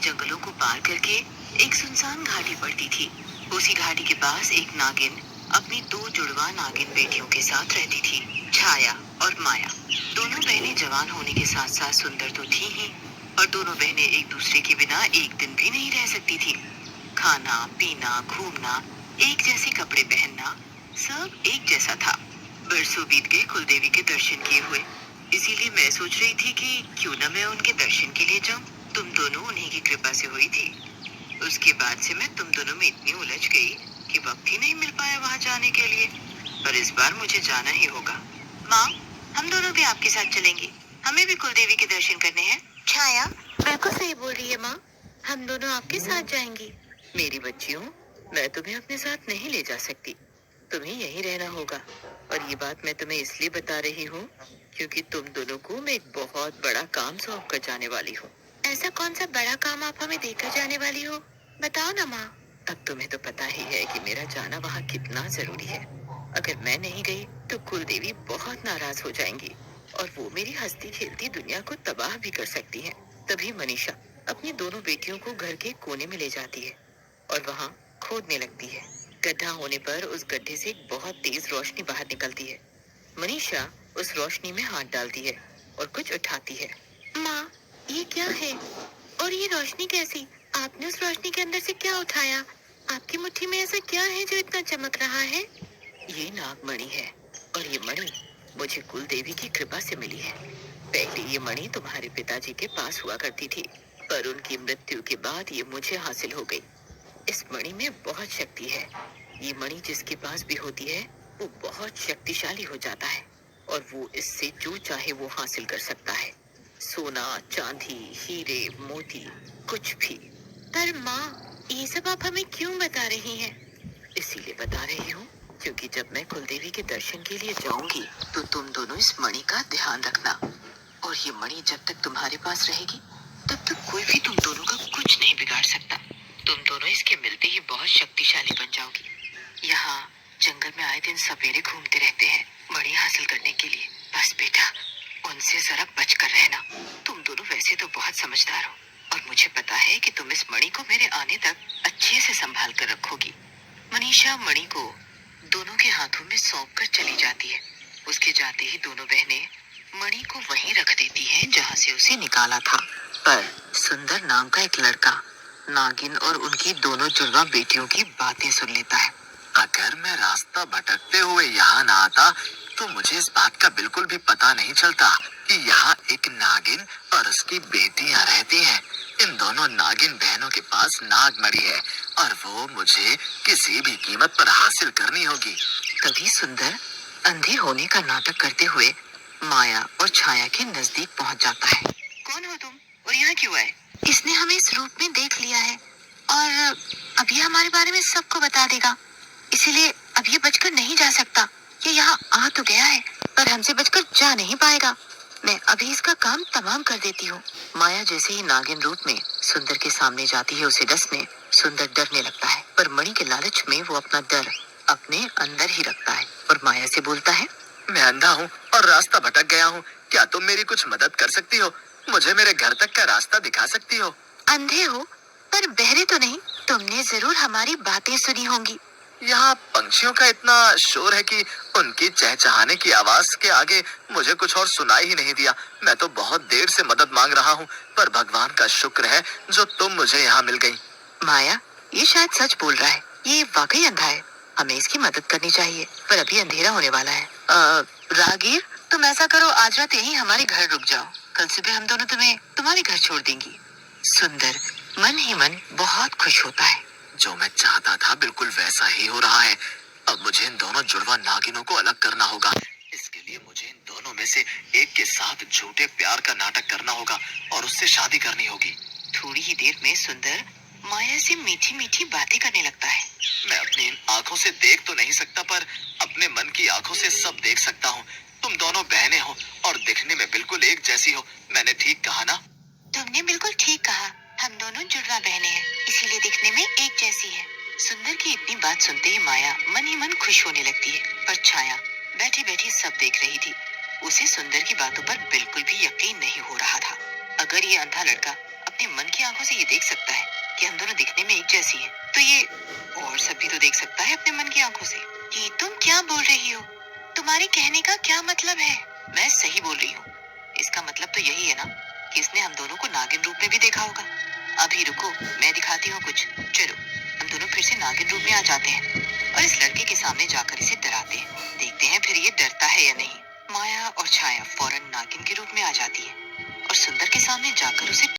जंगलों को पार करके एक सुनसान घाटी पड़ती थी। उसी घाटी के पास एक नागिन अपनी दो जुड़वा नागिन बेटियों के साथ रहती थी, छाया और माया। दोनों बहनें जवान होने के साथ साथ सुंदर तो थी ही, और दोनों बहनें एक दूसरे के बिना एक दिन भी नहीं रह सकती थी। खाना पीना, घूमना, एक जैसे कपड़े पहनना, सब एक जैसा था। बरसों बीत गए कुलदेवी के दर्शन किए हुए, इसीलिए मैं सोच रही थी कि क्यों न मैं उनके दर्शन के लिए जाऊं। तुम दोनों उन्हीं की कृपा से हुई थी। उसके बाद से मैं तुम दोनों में इतनी उलझ गई कि वक्त ही नहीं मिल पाया वहां जाने के लिए। पर इस बार मुझे जाना ही होगा। माँ, हम दोनों भी आपके साथ चलेंगे। हमें भी कुलदेवी के दर्शन करने हैं। छाया बिल्कुल सही बोल रही है माँ, हम दोनों आपके साथ जाएंगे। मेरी बच्चियों, मैं तुम्हें अपने साथ नहीं ले जा सकती, तुम्हें यहीं रहना होगा। और ये बात मैं तुम्हें इसलिए बता रही हूँ क्योंकि तुम दोनों को मैं एक बहुत बड़ा काम सौंप कर जाने वाली हूँ। ऐसा कौन सा बड़ा काम आप हमें देकर जाने वाली हो? बताओ ना माँ। अब तुम्हें तो पता ही है कि मेरा जाना वहाँ कितना जरूरी है। अगर मैं नहीं गई तो कुलदेवी बहुत नाराज हो जाएंगी और वो मेरी हंसती खेलती दुनिया को तबाह भी कर सकती है। तभी मनीषा अपनी दोनों बेटियों को घर के कोने में ले जाती है और वहाँ खोदने लगती है। गड्ढा होने पर उस गड्ढे से एक बहुत तेज रोशनी बाहर निकलती है। मनीषा उस रोशनी में हाथ डालती है और कुछ उठाती है। माँ, ये क्या है? और ये रोशनी कैसी? आपने उस रोशनी के अंदर से क्या उठाया? आपकी मुट्ठी में ऐसा क्या है जो इतना चमक रहा है? ये नागमणि है, और ये मणि मुझे कुल देवी की कृपा से मिली है। पहले ये मणि तुम्हारे पिताजी के पास हुआ करती थी, पर उनकी मृत्यु के बाद ये मुझे हासिल हो गई। इस मणि में बहुत शक्ति है। ये मणि जिसके पास भी होती है वो बहुत शक्तिशाली हो जाता है और वो इससे जो चाहे वो हासिल कर सकता है। सोना, चांदी, हीरे, मोती, कुछ भी। पर माँ, ये सब आप हमें क्यों बता रही हैं? इसीलिए बता रही हूँ क्योंकि जब मैं कुलदेवी के दर्शन के लिए जाऊंगी तो तुम दोनों इस मणि का ध्यान रखना। और ये मणि जब तक तुम्हारे पास रहेगी तब तक कोई भी तुम दोनों का कुछ नहीं बिगाड़ सकता। तुम दोनों इसके मिलते ही बहुत शक्तिशाली बन जाओगी। यहाँ जंगल में आए दिन सपेरे घूमते रहते हैं मणि हासिल करने के लिए। बस बेटा, उनसे जरा बच कर रहना। तुम दोनों वैसे तो बहुत समझदार हो और मुझे पता है कि तुम इस मणि को मेरे आने तक अच्छे से संभाल कर रखोगी। मनीषा मणि को दोनों के हाथों में सौंप कर चली जाती है। उसके जाते ही दोनों बहनें मणि को वहीं रख देती हैं जहाँ से उसे निकाला था। पर सुंदर नाम का एक लड़का नागिन और उनकी दोनों जुड़वा बेटियों की बातें सुन लेता है। अगर मैं रास्ता भटकते हुए यहाँ ना आता तो मुझे इस बात का बिल्कुल भी पता नहीं चलता कि यहाँ एक नागिन और उसकी बेटियां रहती हैं। इन दोनों नागिन बहनों के पास नागमणि है और वो मुझे किसी भी कीमत पर हासिल करनी होगी। तभी सुंदर अंधे होने का नाटक करते हुए माया और छाया के नजदीक पहुंच जाता है। कौन हो तुम और यहाँ क्यों आए? इसने हमें इस रूप में देख लिया है और अब ये हमारे बारे में सबको बता देगा, इसीलिए अब ये बचकर नहीं जा सकता। ये यहाँ आ तो गया है पर हमसे बचकर जा नहीं पाएगा। मैं अभी इसका काम तमाम कर देती हूँ। माया जैसे ही नागिन रूप में सुंदर के सामने जाती है उसे डसने, सुंदर डरने लगता है, पर मणि के लालच में वो अपना डर अपने अंदर ही रखता है और माया से बोलता है, मैं अंधा हूँ और रास्ता भटक गया हूँ। क्या तुम मेरी कुछ मदद कर सकती हो? मुझे मेरे घर तक का रास्ता दिखा सकती हो? अंधे हो पर बहरे तो नहीं। तुमने जरूर हमारी बातें सुनी होंगी। यहाँ पंछियों का इतना शोर है कि उनकी चहचहाने की आवाज के आगे मुझे कुछ और सुनाई ही नहीं दिया। मैं तो बहुत देर से मदद मांग रहा हूँ, पर भगवान का शुक्र है जो तुम मुझे यहाँ मिल गई। माया, ये शायद सच बोल रहा है। ये वाकई अंधा है, हमें इसकी मदद करनी चाहिए, पर अभी अंधेरा होने वाला है। राहगीर, तुम ऐसा करो, आज रात यहीं हमारे घर रुक जाओ। कल सुबह हम दोनों तुम्हें तुम्हारे घर छोड़ देंगी। सुंदर मन ही मन बहुत खुश होता है। जो मैं चाहता था बिल्कुल वैसा ही हो रहा है। अब मुझे इन दोनों जुड़वा नागिनों को अलग करना होगा। इसके लिए मुझे इन दोनों में से एक के साथ झूठे प्यार का नाटक करना होगा और उससे शादी करनी होगी। थोड़ी ही देर में सुंदर माया से मीठी मीठी बातें करने लगता है। मैं अपनी इन आंखों से देख तो नहीं सकता, पर अपने मन की आंखों से सब देख सकता हूँ। तुम दोनों बहनें हो और दिखने में बिल्कुल एक जैसी हो। मैंने ठीक कहा ना? तुमने बिल्कुल ठीक कहा। हम दोनों जुड़वा बहनें हैं, इसीलिए दिखने में एक जैसी है। सुंदर की इतनी बात सुनते ही माया मन ही मन खुश होने लगती है, पर छाया बैठी बैठी सब देख रही थी। उसे सुंदर की बातों पर बिल्कुल भी यकीन नहीं हो रहा था। अगर ये अंधा लड़का अपने मन की आंखों से ये देख सकता है कि हम दोनों दिखने में एक जैसी हैं, तो ये और सब भी तो देख सकता है अपने मन की आंखों से। ये तुम क्या बोल रही हो? तुम्हारे कहने का क्या मतलब है? मैं सही बोल रही हूँ। इसका मतलब तो यही है ना कि इसने हम दोनों को नागिन रूप में भी देखा होगा। अभी रुको, मैं दिखाती हूँ कुछ। चलो, हम दोनों फिर से नागिन रूप में आ जाते हैं और इस लड़के के सामने जाकर इसे डराते हैं। देखते हैं फिर ये डरता है या नहीं। माया और छाया फौरन नागिन के रूप में आ जाती है और सुंदर के सामने जाकर उसे